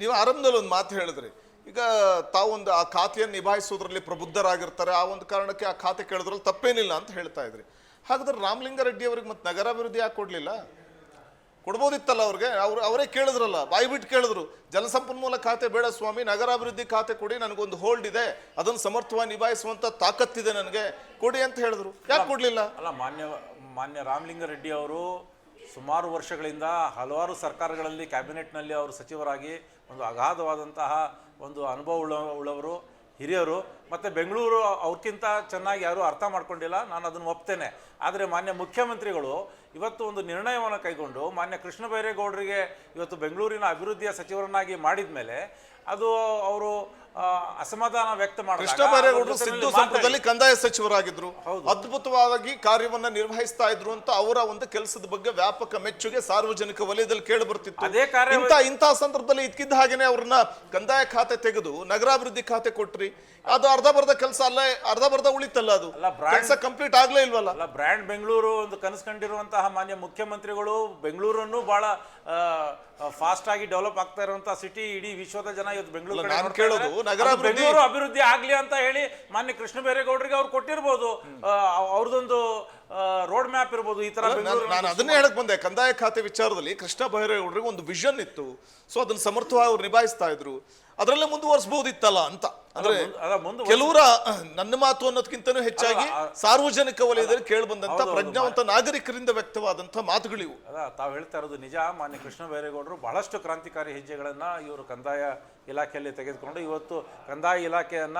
ನೀವು ಆರಂಭದಲ್ಲಿ ಒಂದು ಮಾತು ಹೇಳಿದ್ರಿ, ಈಗ ತಾವೊಂದು ಆ ಖಾತೆಯನ್ನು ನಿಭಾಯಿಸೋದ್ರಲ್ಲಿ ಪ್ರಬುದ್ಧರಾಗಿರ್ತಾರೆ, ಆ ಒಂದು ಕಾರಣಕ್ಕೆ ಆ ಖಾತೆ ಕೇಳಿದ್ರಲ್ಲಿ ತಪ್ಪೇನಿಲ್ಲ ಅಂತ ಹೇಳ್ತಾ ಇದ್ರಿ. ಹಾಗಾದ್ರೆ ರಾಮಲಿಂಗಾರೆಡ್ಡಿ ಅವ್ರಿಗೆ ಮತ್ತೆ ನಗರಾಭಿವೃದ್ಧಿ ಯಾಕೆ ಕೊಡ್ಲಿಲ್ಲ? ಕೊಡ್ಬೋದಿತ್ತಲ್ಲ ಅವ್ರಿಗೆ. ಅವರೇ ಕೇಳಿದ್ರಲ್ಲ, ಬಾಯಿ ಬಿಟ್ಟು ಕೇಳಿದ್ರು, ಜಲಸಂಪನ್ಮೂಲ ಖಾತೆ ಬೇಡ ಸ್ವಾಮಿ, ನಗರಾಭಿವೃದ್ಧಿ ಖಾತೆ ಕೊಡಿ, ನನಗೊಂದು ಹೋಲ್ಡ್ ಇದೆ, ಅದನ್ನು ಸಮರ್ಥವಾಗಿ ನಿಭಾಯಿಸುವಂತ ತಾಕತ್ತಿದೆ ನನಗೆ, ಕೊಡಿ ಅಂತ ಹೇಳಿದ್ರು. ಯಾಕೆ ಕೊಡ್ಲಿಲ್ಲ? ಅಲ್ಲ, ಮಾನ್ಯ ರಾಮಲಿಂಗಾರೆಡ್ಡಿ ಅವರು ಸುಮಾರು ವರ್ಷಗಳಿಂದ ಹಲವಾರು ಸರ್ಕಾರಗಳಲ್ಲಿ ಕ್ಯಾಬಿನೆಟ್ನಲ್ಲಿ ಅವರು ಸಚಿವರಾಗಿ ಒಂದು ಅಗಾಧವಾದಂತಹ ಒಂದು ಅನುಭವ ಉಳ್ಳವರು, ಹಿರಿಯರು. ಮತ್ತು ಬೆಂಗಳೂರು ಅವ್ರಿಗಿಂತ ಚೆನ್ನಾಗಿ ಯಾರೂ ಅರ್ಥ ಮಾಡ್ಕೊಂಡಿಲ್ಲ, ನಾನು ಅದನ್ನು ಒಪ್ತೇನೆ. ಆದರೆ ಮಾನ್ಯ ಮುಖ್ಯಮಂತ್ರಿಗಳು ಇವತ್ತು ಒಂದು ನಿರ್ಣಯವನ್ನು ಕೈಗೊಂಡು ಮಾನ್ಯ ಕೃಷ್ಣ ಬೈರೇಗೌಡರಿಗೆ ಇವತ್ತು ಬೆಂಗಳೂರಿನ ಅಭಿವೃದ್ಧಿಯ ಸಚಿವರನ್ನಾಗಿ ಮಾಡಿದ ಮೇಲೆ ಅದು ಅವರು ಅಸಮಾಧಾನ ವ್ಯಕ್ತ ಮಾಡಿದ್ರು. ಕೃಷ್ಣ ಬೈರೇಗೌಡರು ಸಿದ್ದು ಸಂಪುಟದಲ್ಲಿ ಕಂದಾಯ ಸಚಿವರಾಗಿದ್ರು, ಅದ್ಭುತವಾಗಿ ಕಾರ್ಯವನ್ನ ನಿರ್ವಹಿಸ್ತಾ ಇದ್ರು ಅಂತ ಅವರ ಒಂದು ಕೆಲಸದ ಬಗ್ಗೆ ವ್ಯಾಪಕ ಮೆಚ್ಚುಗೆ ಸಾರ್ವಜನಿಕ ವಲಯದಲ್ಲಿ ಕೇಳಿ ಬರ್ತಿತ್ತು. ಅದೇ ಕಾರ್ಯ ಇಂತಹ ಸಂದರ್ಭದಲ್ಲಿ ಇದ್ಕಿದ್ದ ಹಾಗೇನೆ ಅವ್ರನ್ನ ಕಂದಾಯ ಖಾತೆ ತೆಗೆದು ನಗರಾಭಿವೃದ್ಧಿ ಖಾತೆ ಕೊಟ್ರಿ. ಅದು ಅರ್ಧ ಬರ್ಧ ಕೆಲಸ ಅಲ್ಲ, ಅರ್ಧ ಬರ್ಧ ಉಳಿತಲ್ಲ, ಅದು ಕೆಲಸ ಕಂಪ್ಲೀಟ್ ಆಗ್ಲೇ ಇಲ್ವಲ್ಲ. ಅಲ್ಲ, ಬ್ರ್ಯಾಂಡ್ ಬೆಂಗಳೂರು ಒಂದು ಕನಸು ಕಂಡಿರುವಂತಹ ಮಾನ್ಯ ಮುಖ್ಯಮಂತ್ರಿಗಳು ಬೆಂಗಳೂರನ್ನು ಬಹಳ ಫಾಸ್ಟ್ ಆಗಿ ಡೆವಲಪ್ ಆಗ್ತಾ ಇರುವಂತಹ ಸಿಟಿ, ಇಡೀ ವಿಶ್ವದ ಜನ ಇವತ್ತು ಬೆಂಗಳೂರು ಬೆಂಗಳೂರು ಅಭಿವೃದ್ಧಿ ಆಗ್ಲಿ ಅಂತ ಹೇಳಿ ಮಾನ್ಯ ಕೃಷ್ಣ ಬೈರೇಗೌಡರಿಗೆ ಅವ್ರು ಕೊಟ್ಟಿರ್ಬೋದು, ಅವ್ರದೊಂದು ರೋಡ್ ಮ್ಯಾಪ್ ಇರ್ಬೋದು. ಈ ತರ ನಾನು ಅದನ್ನೇ ಹೇಳಕ್ ಬಂದೆ, ಕಂದಾಯ ಖಾತೆ ವಿಚಾರದಲ್ಲಿ ಕೃಷ್ಣ ಬೈರೇಗೌಡರಿಗೆ ಒಂದು ವಿಷನ್ ಇತ್ತು, ಸೊ ಅದನ್ನ ಸಮರ್ಥವಾಗಿ ಅವ್ರು ನಿಭಾಯಿಸ್ತಾ ಇದ್ರು, ಅದರಲ್ಲೇ ಮುಂದುವರಿಸಬಹುದಿತ್ತಲ್ಲ ಅಂತ. ಅಂದ್ರೆ ಕೆಲವರ ನನ್ನ ಮಾತು ಅನ್ನೋದಕ್ಕಿಂತನೂ ಹೆಚ್ಚಾಗಿ ಸಾರ್ವಜನಿಕ ವಲಯದಲ್ಲಿ ಕೇಳಿ ಬಂದಂತ ಪ್ರಜ್ಞಾವಂತ ನಾಗರಿಕರಿಂದ ವ್ಯಕ್ತವಾದಂತ ಮಾತುಗಳಿವು. ತಾವು ಹೇಳ್ತಾ ಇರೋದು ನಿಜ. ಮಾನ್ಯ ಕೃಷ್ಣ ಬೈರೇಗೌಡರು ಬಹಳಷ್ಟು ಕ್ರಾಂತಿಕಾರಿ ಹೆಜ್ಜೆಗಳನ್ನ ಇವರು ಕಂದಾಯ ಇಲಾಖೆಯಲ್ಲಿ ತೆಗೆದುಕೊಂಡು ಇವತ್ತು ಕಂದಾಯ ಇಲಾಖೆಯನ್ನ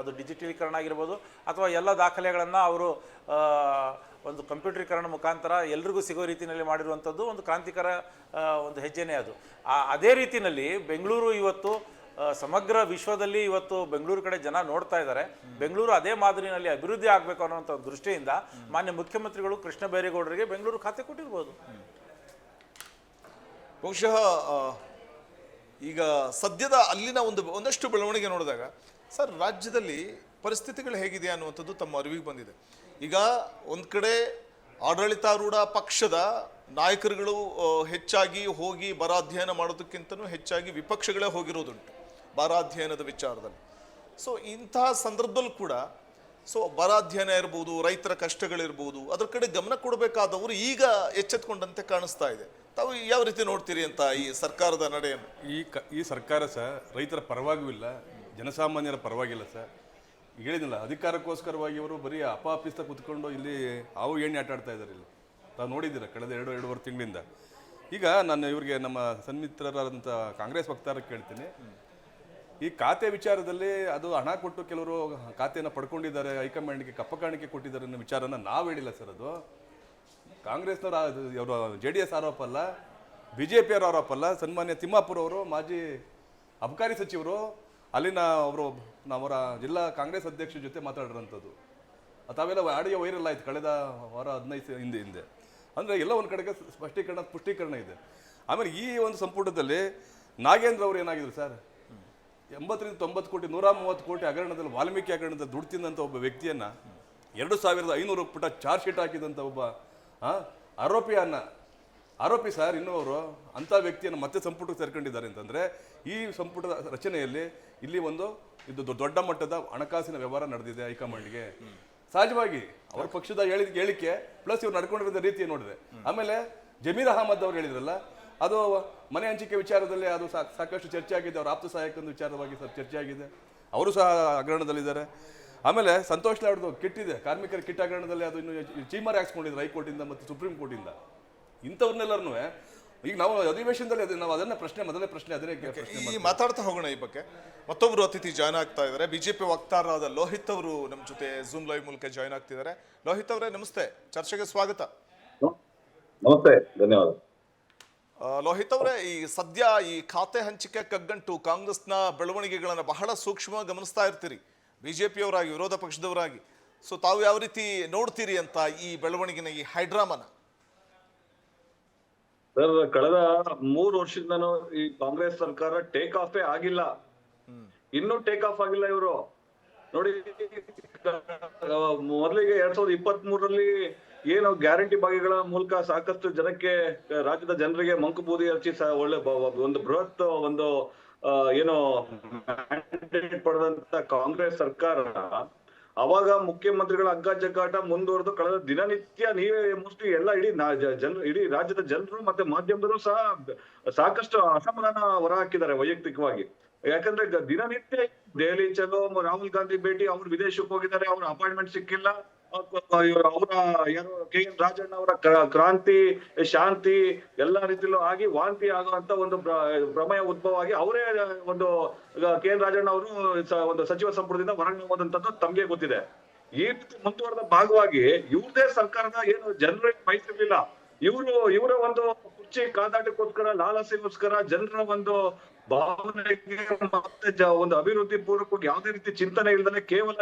ಅದು ಡಿಜಿಟಲೀಕರಣ ಆಗಿರ್ಬೋದು ಅಥವಾ ಎಲ್ಲ ದಾಖಲೆಗಳನ್ನ ಅವರು ಒಂದು ಕಂಪ್ಯೂಟರೀಕರಣ ಮುಖಾಂತರ ಎಲ್ರಿಗೂ ಸಿಗೋ ರೀತಿಯಲ್ಲಿ ಮಾಡಿರುವಂಥದ್ದು ಒಂದು ಕ್ರಾಂತಿಕರ ಒಂದು ಹೆಜ್ಜೆನೇ ಅದು. ಅದೇ ರೀತಿಯಲ್ಲಿ ಬೆಂಗಳೂರು ಇವತ್ತು ಸಮಗ್ರ ವಿಶ್ವದಲ್ಲಿ ಇವತ್ತು ಬೆಂಗಳೂರು ಕಡೆ ಜನ ನೋಡ್ತಾ ಇದ್ದಾರೆ. ಬೆಂಗಳೂರು ಅದೇ ಮಾದರಿನಲ್ಲಿ ಅಭಿವೃದ್ಧಿ ಆಗಬೇಕು ಅನ್ನೋಂಥ ದೃಷ್ಟಿಯಿಂದ ಮಾನ್ಯ ಮುಖ್ಯಮಂತ್ರಿಗಳು ಕೃಷ್ಣ ಬೈರೇಗೌಡರಿಗೆ ಬೆಂಗಳೂರು ಖಾತೆ ಕೊಟ್ಟಿರ್ಬೋದು. ಬಹುಶಃ ಈಗ ಸದ್ಯದ ಅಲ್ಲಿನ ಒಂದಷ್ಟು ಬೆಳವಣಿಗೆ ನೋಡಿದಾಗ ಸರ್, ರಾಜ್ಯದಲ್ಲಿ ಪರಿಸ್ಥಿತಿಗಳು ಹೇಗಿದೆ ಅನ್ನುವಂಥದ್ದು ತಮ್ಮ ಅರಿವಿಗೆ ಬಂದಿದೆ. ಈಗ ಒಂದು ಕಡೆ ಆಡಳಿತಾರೂಢ ಪಕ್ಷದ ನಾಯಕರುಗಳು ಹೆಚ್ಚಾಗಿ ಹೋಗಿ ಬರ ಅಧ್ಯಯನ ಮಾಡೋದಕ್ಕಿಂತನೂ ಹೆಚ್ಚಾಗಿ ವಿಪಕ್ಷಗಳೇ ಹೋಗಿರೋದುಂಟು ಬರ ಅಧ್ಯಯನದ ವಿಚಾರದಲ್ಲಿ. ಸೊ ಇಂತಹ ಸಂದರ್ಭದಲ್ಲೂ ಕೂಡ ಬರ ಅಧ್ಯಯನ ಇರ್ಬೋದು, ರೈತರ ಕಷ್ಟಗಳಿರ್ಬೋದು, ಅದರ ಕಡೆ ಗಮನ ಕೊಡಬೇಕಾದವರು ಈಗ ಎಚ್ಚೆತ್ಕೊಂಡಂತೆ ಕಾಣಿಸ್ತಾ ಇದೆ. ತಾವು ಯಾವ ರೀತಿ ನೋಡ್ತೀರಿ ಅಂತ ಈ ಸರ್ಕಾರದ ನಡೆಯನ್ನು? ಈ ಸರ್ಕಾರ ಸರ್ ರೈತರ ಪರವಾಗಿಯೂ ಇಲ್ಲ, ಜನಸಾಮಾನ್ಯರ ಪರವಾಗಿಲ್ಲ ಸರ್. ಹೇಳಿದಿಲ್ಲ, ಅಧಿಕಾರಕ್ಕೋಸ್ಕರವಾಗಿ ಅವರು ಬರೀ ಅಪಾಪಿಸ್ತ ಕೂತ್ಕೊಂಡು ಇಲ್ಲಿ ಅವು ಎಣ್ಣೆ ಆಟ ಆಡ್ತಾ ಇದ್ದಾರೆ. ಇಲ್ಲಿ ತಾವು ನೋಡಿದ್ದೀರ ಕಳೆದ ಎರಡೂವರೆ ತಿಂಗಳಿಂದ. ಈಗ ನಾನು ಇವ್ರಿಗೆ ನಮ್ಮ ಸನ್ಮಿತ್ರರಾದಂಥ ಕಾಂಗ್ರೆಸ್ ವಕ್ತಾರಕ್ಕೆ ಕೇಳ್ತೀನಿ, ಈ ಖಾತೆ ವಿಚಾರದಲ್ಲಿ ಅದು ಹಣ ಕೊಟ್ಟು ಕೆಲವರು ಖಾತೆಯನ್ನು ಪಡ್ಕೊಂಡಿದ್ದಾರೆ, ಹೈಕಮಾಂಡ್ಗೆ ಕಪ್ಪ ಕಾಣಿಕೆ ಕೊಟ್ಟಿದ್ದಾರೆ ಅನ್ನೋ ವಿಚಾರನ ನಾವು ಹೇಳಿಲ್ಲ ಸರ್. ಅದು ಕಾಂಗ್ರೆಸ್ನವ್ರ ಅವರು JDS ಆರೋಪ ಅಲ್ಲ, BJP ಅವರ ಆರೋಪ ಅಲ್ಲ. ಸನ್ಮಾನ್ಯ ತಿಮ್ಮಾಪುರ ಅವರು ಮಾಜಿ ಅಬಕಾರಿ ಸಚಿವರು ಅಲ್ಲಿನ ಅವರು ಅವರ ಜಿಲ್ಲಾ ಕಾಂಗ್ರೆಸ್ ಅಧ್ಯಕ್ಷರ ಜೊತೆ ಮಾತಾಡಿರೋಂಥದ್ದು ತಾವೆಲ್ಲ ಆಡಿಯೋ ವೈರಲ್ ಆಯ್ತು ಕಳೆದ ವಾರ 15 ಹಿಂದೆ. ಅಂದರೆ ಎಲ್ಲ ಒಂದು ಕಡೆಗೆ ಪುಷ್ಟೀಕರಣ ಇದೆ. ಆಮೇಲೆ ಈ ಒಂದು ಸಂಪುಟದಲ್ಲಿ ನಾಗೇಂದ್ರ ಅವರು ಏನಾಗಿದ್ರು ಸರ್, 80ರಿಂದ 90 ಕೋಟಿ 130 ಕೋಟಿ ಹಗರಣದಲ್ಲಿ ವಾಲ್ಮೀಕಿ ಹಗರಣದಲ್ಲಿ ದುಡ್ಡು ತಿಂದಂಥ ಒಬ್ಬ ವ್ಯಕ್ತಿಯನ್ನು 2500 ಪುಟ ಚಾರ್ಜ್ ಶೀಟ್ ಹಾಕಿದಂಥ ಒಬ್ಬ ಆರೋಪಿ ಸರ್. ಇನ್ನೂ ಅವರು ಅಂಥ ವ್ಯಕ್ತಿಯನ್ನು ಮತ್ತೆ ಸಂಪುಟಕ್ಕೆ ಸೇರ್ಕೊಂಡಿದ್ದಾರೆ ಅಂತಂದರೆ ಈ ಸಂಪುಟದ ರಚನೆಯಲ್ಲಿ ಇಲ್ಲಿ ಇದು ದೊಡ್ಡ ಮಟ್ಟದ ಹಣಕಾಸಿನ ವ್ಯವಹಾರ ನಡೆದಿದೆ ಹೈಕಮಾಂಡ್ಗೆ. ಸಹಜವಾಗಿ ಅವರ ಪಕ್ಷದ ಹೇಳಿಕೆ ಪ್ಲಸ್ ಇವ್ರು ನಡ್ಕೊಂಡಿರೋ ರೀತಿ ನೋಡಿದೆ. ಆಮೇಲೆ ಜಮೀರ್ ಅಹಮದ್ ಅವ್ರು ಹೇಳಿದ್ರಲ್ಲ, ಅದು ಮನೆ ಹಂಚಿಕೆ ವಿಚಾರದಲ್ಲಿ ಅದು ಸಾಕಷ್ಟು ಚರ್ಚೆ ಆಗಿದೆ. ಅವ್ರ ಆಪ್ತ ಸಹಾಯಕನ ವಿಚಾರವಾಗಿ ಚರ್ಚೆ ಆಗಿದೆ, ಅವರು ಸಹ ಹಗರಣದಲ್ಲಿದ್ದಾರೆ. ಆಮೇಲೆ ಸಂತೋಷ್ ಲಾಡ್ದು ಕಿಟ್ ಇದೆ, ಕಾರ್ಮಿಕರ ಕಿಟ್ ಹಗರಣದಲ್ಲಿ ಅದು ಇನ್ನು ಚೀಮಾರಿ ಹಾಕ್ಸ್ಕೊಂಡಿದ್ರು ಹೈಕೋರ್ಟಿಂದ ಮತ್ತು ಸುಪ್ರೀಂ ಕೋರ್ಟಿಂದ. ಇಂಥವ್ರನ್ನೆಲ್ಲರೂ ಈಗ ನಾವು ಅಧಿವೇಶನದಲ್ಲಿ ನಾವು ಮೊದಲನೇ ಪ್ರಶ್ನೆ ಅದನ್ನೇ ಮಾತಾಡ್ತಾ ಹೋಗೋಣ. ಈ ಬಗ್ಗೆ ಮತ್ತೊಬ್ರು ಅತಿಥಿ ಜಾಯ್ನ್ ಆಗ್ತಾ ಇದ್ದಾರೆ. ಬಿಜೆಪಿ ವಕ್ತಾರರಾದ ಲೋಹಿತ್ ಅವರು ನಮ್ಮ ಜೊತೆ ಝೂಮ್ ಲೈವ್ ಮೂಲಕ ಜಾಯ್ನ್ ಆಗ್ತಿದ್ದಾರೆ. ಲೋಹಿತ್ ಅವರೇ ನಮಸ್ತೆ, ಚರ್ಚೆಗೆ ಸ್ವಾಗತ. ನಮಸ್ತೆ, ಧನ್ಯವಾದ. ಲೋಹಿತ್ ಅವರೇ, ಈ ಸದ್ಯ ಈ ಖಾತೆ ಹಂಚಿಕೆ ಕಗ್ಗಂಟು ಕಾಂಗ್ರೆಸ್ನ ಬೆಳವಣಿಗೆಗಳನ್ನು ಬಹಳ ಸೂಕ್ಷ್ಮವಾಗಿ ಗಮನಿಸ್ತಾ ಇರ್ತೀರಿ ಬಿಜೆಪಿಯವರಾಗಿ, ವಿರೋಧ ಪಕ್ಷದವರಾಗಿ. ಸೊ ತಾವು ಯಾವ ರೀತಿ ನೋಡ್ತೀರಿ ಅಂತ ಈ ಬೆಳವಣಿಗೆನ, ಈ ಹೈಡ್ರಾಮನ? ಸರ್, ಕಳೆದ 3 ವರ್ಷದಿಂದನೂ ಈ ಕಾಂಗ್ರೆಸ್ ಸರ್ಕಾರ ಟೇಕ್ ಆಫೇ ಆಗಿಲ್ಲ. ಇನ್ನೂ ಟೇಕ್ ಆಫ್ ಆಗಿಲ್ಲ. ಇವರು ನೋಡಿ, ಮೊದಲಿಗೆ 2023ರಲ್ಲಿ ಏನು ಗ್ಯಾರಂಟಿ ಭಾಗ್ಯಗಳ ಮೂಲಕ ಸಾಕಷ್ಟು ಜನಕ್ಕೆ, ರಾಜ್ಯದ ಜನರಿಗೆ ಮಂಕು ಬೂದಿ ಹಚ್ಚಿ ಒಳ್ಳೆ ಒಂದು ಬೃಹತ್ ಒಂದು ಏನು mandate ಪಡೆದಂತ ಕಾಂಗ್ರೆಸ್ ಸರ್ಕಾರ ಅವಾಗ ಮುಖ್ಯಮಂತ್ರಿಗಳ ಹಗ್ಗ ಮುಂದುವರೆದು ಕಳೆದ ದಿನನಿತ್ಯ ನೀವೇ ಮೋಸ್ಟ್ಲಿ ಎಲ್ಲ ಇಡೀ ರಾಜ್ಯದ ಜನರು ಮತ್ತೆ ಮಾಧ್ಯಮದವರು ಸಹ ಸಾಕಷ್ಟು ಅಸಮಾಧಾನ ಹೊರಹಾಕಿದ್ದಾರೆ ವೈಯಕ್ತಿಕವಾಗಿ. ಯಾಕಂದ್ರೆ ದಿನನಿತ್ಯ ದೆಹಲಿ ಚಲೋ, ರಾಹುಲ್ ಗಾಂಧಿ ಭೇಟಿ, ಅವ್ರು ವಿದೇಶಕ್ಕೆ ಹೋಗಿದ್ದಾರೆ, ಅವ್ರ ಅಪಾಯಿಂಟ್ಮೆಂಟ್ ಸಿಕ್ಕಿಲ್ಲ, ಅವರ ಯಾರು KN ರಾಜಣ್ಣ ಅವರ ಕ್ರಾಂತಿ ಶಾಂತಿ ಎಲ್ಲಾ ರೀತಿಯಲ್ಲೂ ಆಗಿ ವಾಂತಿ ಆಗುವಂತ ಒಂದು ಪ್ರಮೇಯ ಉದ್ಭವ ಆಗಿ ಅವರೇ ಒಂದು KN ರಾಜಣ್ಣ ಅವರು ಒಂದು ಸಚಿವ ಸಂಪುಟದಿಂದ ಹೊರಗೆ ಹೋದಂತದ್ದು ತಮ್ಗೆ ಗೊತ್ತಿದೆ. ಈ ರೀತಿ ಮುಂದುವರೆದ ಭಾಗವಾಗಿ ಇವ್ರದೇ ಸರ್ಕಾರದ ಏನು ಜನರಿಗೆ ಬಯಸಿರ್ಲಿಲ್ಲ, ಇವರ ಒಂದು ಕುರ್ಚಿ ಕಾದಾಟಕ್ಕೋಸ್ಕರ, ಲಾಲಸೆಗೋಸ್ಕರ, ಜನರ ಒಂದು ಭಾವನೆಗೆ ಮತ್ತೆ ಒಂದು ಅಭಿವೃದ್ಧಿ ಪೂರ್ವಕವಾಗಿ ಯಾವುದೇ ರೀತಿ ಚಿಂತನೆ ಇಲ್ಲದೆ ಕೇವಲ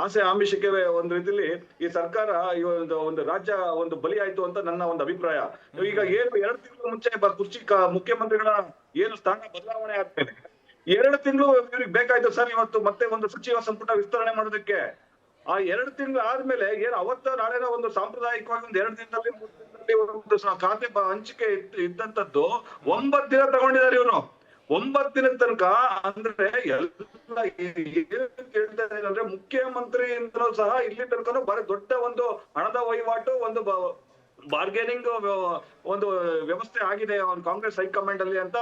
ಆಸೆ ಆಮಿಷಕ್ಕೆ ಒಂದು ರೀತಿಯಲ್ಲಿ ಈ ಸರ್ಕಾರ ಈ ಒಂದು ರಾಜ್ಯ ಒಂದು ಬಲಿ ಆಯ್ತು ಅಂತ ನನ್ನ ಒಂದು ಅಭಿಪ್ರಾಯ. ಈಗ ಏನು 2 ತಿಂಗಳ ಮುಂಚೆ ಕುರ್ಚಿ ಮುಖ್ಯಮಂತ್ರಿಗಳ ಏನು ಸ್ಥಾನ ಬದಲಾವಣೆ ಆದ್ಮೇಲೆ 2 ತಿಂಗಳು ಇವ್ರಿಗೆ ಬೇಕಾಯ್ತು ಸರ್ ಇವತ್ತು ಮತ್ತೆ ಒಂದು ಸಚಿವ ಸಂಪುಟ ವಿಸ್ತರಣೆ ಮಾಡೋದಕ್ಕೆ. ಆ 2 ತಿಂಗಳು ಆದ್ಮೇಲೆ ಏನು ಅವತ್ತ ನಾಳೆನ ಒಂದು ಸಾಂಪ್ರದಾಯಿಕವಾಗಿ ಒಂದು 2 ದಿನದಲ್ಲಿ 3 ದಿನದಲ್ಲಿ ಒಂದು ಖಾತೆ ಹಂಚಿಕೆ ಇದ್ದಂತದ್ದು 9 ದಿನ ತಗೊಂಡಿದ್ದಾರೆ ಇವರು. 9 ದಿನದ ತನಕ ಅಂದ್ರೆ ಎಲ್ಲ ಕೇಳ್ತಾರೆ ಅಂದ್ರೆ ಮುಖ್ಯಮಂತ್ರಿ ಸಹ ಇಲ್ಲಿ ತನಕ ಬರೀ ದೊಡ್ಡ ಒಂದು ಹಣದ ವಹಿವಾಟು, ಒಂದು ಬಾರ್ಗೇನಿಂಗ್ ಒಂದು ವ್ಯವಸ್ಥೆ ಆಗಿದೆ ಕಾಂಗ್ರೆಸ್ ಹೈಕಮಾಂಡ್ ಅಲ್ಲಿ ಅಂತ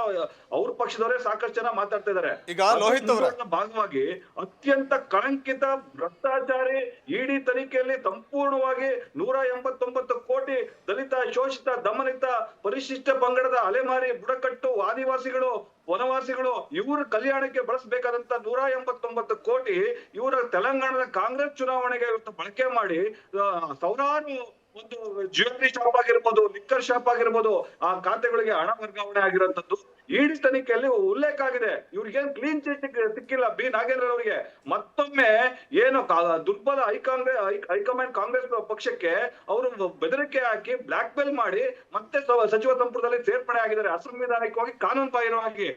ಅವ್ರ ಪಕ್ಷದವರೇ ಸಾಕಷ್ಟು ಜನ ಮಾತಾಡ್ತಾ ಇದಾರೆ. ಈಗ ಲೋಹಿತ್ ಅವರ ಭಾಗವಾಗಿ ಅತ್ಯಂತ ಕಳಂಕಿತ ಭ್ರಷ್ಟಾಚಾರಿ ಇಡಿ ತನಿಖೆಯಲ್ಲಿ ಸಂಪೂರ್ಣವಾಗಿ 189 ಕೋಟಿ ದಲಿತ, ಶೋಷಿತ, ದಮನಿತ, ಪರಿಶಿಷ್ಟ ಪಂಗಡದ ಅಲೆಮಾರಿ, ಬುಡಕಟ್ಟು, ಆದಿವಾಸಿಗಳು, ವನವಾಸಿಗಳು ಇವರ ಕಲ್ಯಾಣಕ್ಕೆ ಬಳಸಬೇಕಾದಂತ 189 ಕೋಟಿ ಇವರ ತೆಲಂಗಾಣದ ಕಾಂಗ್ರೆಸ್ ಚುನಾವಣೆಗೆ ಇವತ್ತು ಬಳಕೆ ಮಾಡಿ ಸಾವಿರಾರು ಒಂದು ಜ್ಯುವೆಲರಿ ಶಾಪ್ ಆಗಿರ್ಬೋದು, ಲಿಕ್ಕರ್ ಶಾಪ್ ಆಗಿರ್ಬೋದು, ಆ ಖಾತೆಗಳಿಗೆ ಹಣ ವರ್ಗಾವಣೆ ಆಗಿರುವಂತದ್ದು ಇಡಿ ತನಿಖೆಯಲ್ಲಿ ಉಲ್ಲೇಖ ಆಗಿದೆ. ಇವ್ರಿಗೇನ್ ಕ್ಲೀನ್ ಚಿಟ್ ಸಿಕ್ಕಿಲ್ಲ ಬಿ ನಾಗೇಂದ್ರ ಅವರಿಗೆ. ಮತ್ತೊಮ್ಮೆ ಏನು ದುರ್ಬಲ ಹೈಕಮಾಂಡ್ ಕಾಂಗ್ರೆಸ್ ಪಕ್ಷಕ್ಕೆ ಅವರು ಬೆದರಿಕೆ ಹಾಕಿ ಬ್ಲಾಕ್ ಮೇಲ್ ಮಾಡಿ ಮತ್ತೆ ಸಚಿವ ಸಂಪುಟದಲ್ಲಿ ಸೇರ್ಪಡೆ ಆಗಿದ್ದಾರೆ ಅಸಂವಿಧಾನಿಕವಾಗಿ, ಕಾನೂನು ಬಾಹಿರವಾಗಿ.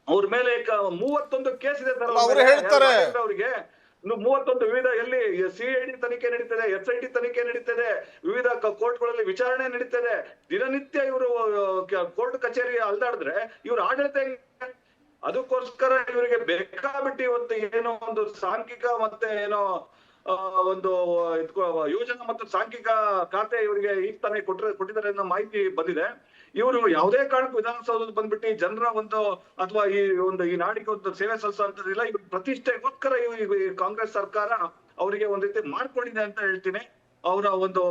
ಅವ್ರ ಮೇಲೆ 31 ಕೇಸ್ ಇದೆ ಸರ್ ಅವರಿಗೆ. 31 ವಿವಿಧ ಎಲ್ಲಿ CID ತನಿಖೆ ನಡೀತದೆ, SIT ತನಿಖೆ ನಡೀತದೆ, ವಿವಿಧ ಕೋರ್ಟ್ಗಳಲ್ಲಿ ವಿಚಾರಣೆ ನಡೀತದೆ. ದಿನನಿತ್ಯ ಇವರು ಕೋರ್ಟ್ ಕಚೇರಿ ಅಲ್ದಾಡಿದ್ರೆ ಇವ್ರ ಆಡಳಿತ ಅದಕ್ಕೋಸ್ಕರ ಇವರಿಗೆ ಬೇಕಾಬಿಟ್ಟು ಇವತ್ತು ಏನೋ ಒಂದು ಸಾಂಖ್ಯಿಕ ಮತ್ತೆ ಏನೋ ಒಂದು ಯೋಜನಾ ಮತ್ತು ಸಾಂಖ್ಯಿಕ ಖಾತೆ ಇವರಿಗೆ ಈಗ ತಾನೇ ಕೊಟ್ಟಿದ್ದಾರೆ ಅನ್ನೋ ಮಾಹಿತಿ ಬಂದಿದೆ. ಇವರು ಯಾವುದೇ ಕಾರಣಕ್ಕೂ ವಿಧಾನಸೌಧದಲ್ಲಿ ಬಂದ್ಬಿಟ್ಟು ಜನರ ಒಂದು ಅಥವಾ ಈ ನಾಡಿಗೆ ಒಂದು ಸೇವೆ ಸಲ್ಲಿಸುವಂತದಿಲ್ಲ. ಇವ್ರ ಪ್ರತಿಷ್ಠೆಗೋಸ್ಕರ ಈ ಕಾಂಗ್ರೆಸ್ ಸರ್ಕಾರ ಅವರಿಗೆ ಒಂದ್ ರೀತಿ ಮಾಡ್ಕೊಂಡಿದೆ ಅಂತ ಹೇಳ್ತೀನಿ. ಅವರ ಒಂದು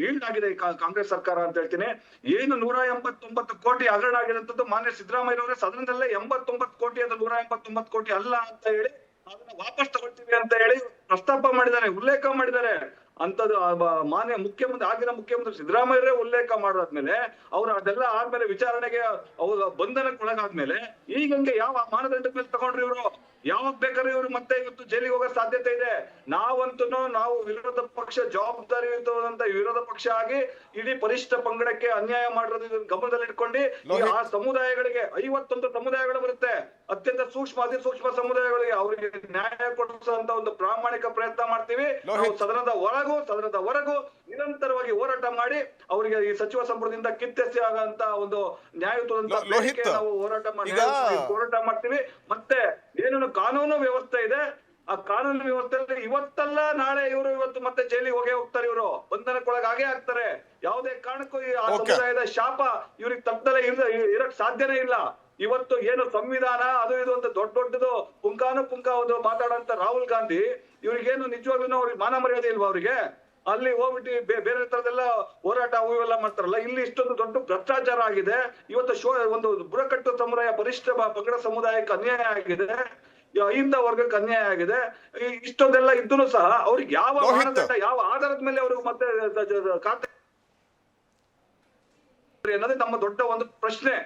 ಈಡಾಗಿದೆ ಕಾಂಗ್ರೆಸ್ ಸರ್ಕಾರ ಅಂತ ಹೇಳ್ತೀನಿ. ಏನು 189 ಕೋಟಿ ಹಗರಣ ಆಗಿರುವಂತದ್ದು ಮಾನ್ಯ ಸಿದ್ದರಾಮಯ್ಯ ಸದನದಲ್ಲೇ 89 ಕೋಟಿ ಅದು 189 ಕೋಟಿ ಅಲ್ಲ ಅಂತ ಹೇಳಿ ಅದನ್ನ ವಾಪಸ್ ತಗೊಳ್ತೀವಿ ಅಂತ ಹೇಳಿ ಪ್ರಸ್ತಾಪ ಮಾಡಿದ್ದಾರೆ, ಉಲ್ಲೇಖ ಮಾಡಿದ್ದಾರೆ. ಅಂತದ್ದು ಮಾನ್ಯ ಆಗಿನ ಮುಖ್ಯಮಂತ್ರಿ ಸಿದ್ದರಾಮಯ್ಯ ಉಲ್ಲೇಖ ಮಾಡಾದ್ಮೇಲೆ ಅವ್ರು ಅದೆಲ್ಲ ಆದ್ಮೇಲೆ ವಿಚಾರಣೆಗೆ ಅವ್ರ ಬಂಧನಕ್ಕೊಳಗಾದ್ಮೇಲೆ ಈಗಂಗೆ ಯಾವ ಮಾನದಂಡದ ಮೇಲೆ ತಗೊಂಡ್ರಿ ಇವರು? ಯಾವಾಗ ಬೇಕಾದ್ರೆ ಇವರು ಮತ್ತೆ ಇವತ್ತು ಜೈಲಿಗೆ ಹೋಗೋ ಸಾಧ್ಯತೆ ಇದೆ. ನಾವು ವಿರೋಧ ಪಕ್ಷ ಜವಾಬ್ದಾರಿಯುತವಾದಂತ ವಿರೋಧ ಪಕ್ಷ ಆಗಿ ಇಡೀ ಪರಿಶಿಷ್ಟ ಪಂಗಡಕ್ಕೆ ಅನ್ಯಾಯ ಮಾಡಿರೋದು ಗಮನದಲ್ಲಿ ಇಟ್ಕೊಂಡು ಆ ಸಮುದಾಯಗಳಿಗೆ 51 ಸಮುದಾಯಗಳು ಬರುತ್ತೆ, ಅತ್ಯಂತ ಅತಿ ಸೂಕ್ಷ್ಮ ಸಮುದಾಯಗಳಿಗೆ ಅವರಿಗೆ ನ್ಯಾಯ ಕೊಡಿಸುವಂತ ಒಂದು ಪ್ರಾಮಾಣಿಕ ಪ್ರಯತ್ನ ಮಾಡ್ತೀವಿ. ನಾವು ಸದನದ ಹೊರಗೂ ನಿರಂತರವಾಗಿ ಹೋರಾಟ ಮಾಡಿ ಅವರಿಗೆ ಈ ಸಚಿವ ಸಂಪುಟದಿಂದ ಕಿತ್ತೆಸಿ ಆಗಂತ ಒಂದು ನ್ಯಾಯಯುತವಾದಂತ ನಾವು ಹೋರಾಟ ಮಾಡ್ತೀವಿ. ಮತ್ತೆ ಏನೇನು ಕಾನೂನು ವ್ಯವಸ್ಥೆ ಇದೆ ಆ ಕಾನೂನು ವ್ಯವಸ್ಥೆಯಲ್ಲಿ ಇವತ್ತಲ್ಲ ನಾಳೆ ಇವತ್ತು ಮತ್ತೆ ಜೈಲಿಗೆ ಹೋಗ್ತಾರೆ, ಇವರು ಬಂಧನಕ್ಕೊಳಗಾಗೇ ಆಗ್ತಾರೆ. ಯಾವುದೇ ಕಾರಣಕ್ಕೂ ಆ ಸಮುದಾಯದ ಶಾಪ ಇವ್ರಿಗೆ ತಪ್ಪದಲ್ಲೇ ಇರಕ್ ಸಾಧ್ಯನೇ ಇಲ್ಲ. ಇವತ್ತು ಏನು ಸಂವಿಧಾನ ಅದು ಇದು ಅಂತ ದೊಡ್ಡದು ಪುಂಖ ಒಂದು ಮಾತಾಡಂತ ರಾಹುಲ್ ಗಾಂಧಿ ಇವ್ರಿಗೇನು ನಿಜವಾಗ್ಲೂ ಅವ್ರಿಗೆ ಮಾನ ಮರ್ಯಾದೆ ಇಲ್ವಾ? ಅವ್ರಿಗೆ ಅಲ್ಲಿ ಹೋಗ್ಬಿಟ್ಟು ಬೇರೆ ತರದೆಲ್ಲ ಹೋರಾಟ ಇವೆಲ್ಲ ಮಾಡ್ತಾರಲ್ಲ. ಇಲ್ಲಿ ಇಷ್ಟೊಂದು ದೊಡ್ಡ ಭ್ರಷ್ಟಾಚಾರ ಆಗಿದೆ. ಇವತ್ತು ಒಂದು ಬುಡಕಟ್ಟು ಸಮುದಾಯ, ಪರಿಶಿಷ್ಟ ಪಂಗಡ ಸಮುದಾಯಕ್ಕೆ ಅನ್ಯಾಯ ಆಗಿದೆ, ಅಹಿಂದ ವರ್ಗಕ್ಕೆ ಅನ್ಯಾಯ ಆಗಿದೆ. ಇಷ್ಟೊಂದೆಲ್ಲ ಇದ್ದೂ ಸಹ ಅವ್ರಿಗೆ ಯಾವ ಮಾನದಂಡ, ಯಾವ ಆಧಾರದ ಮೇಲೆ ಅವ್ರಿಗೆ ಮತ್ತೆ ಖಾತೆ ಅನ್ನೋದೇ ನಮ್ಮ ದೊಡ್ಡ ಒಂದು ಪ್ರಶ್ನೆ.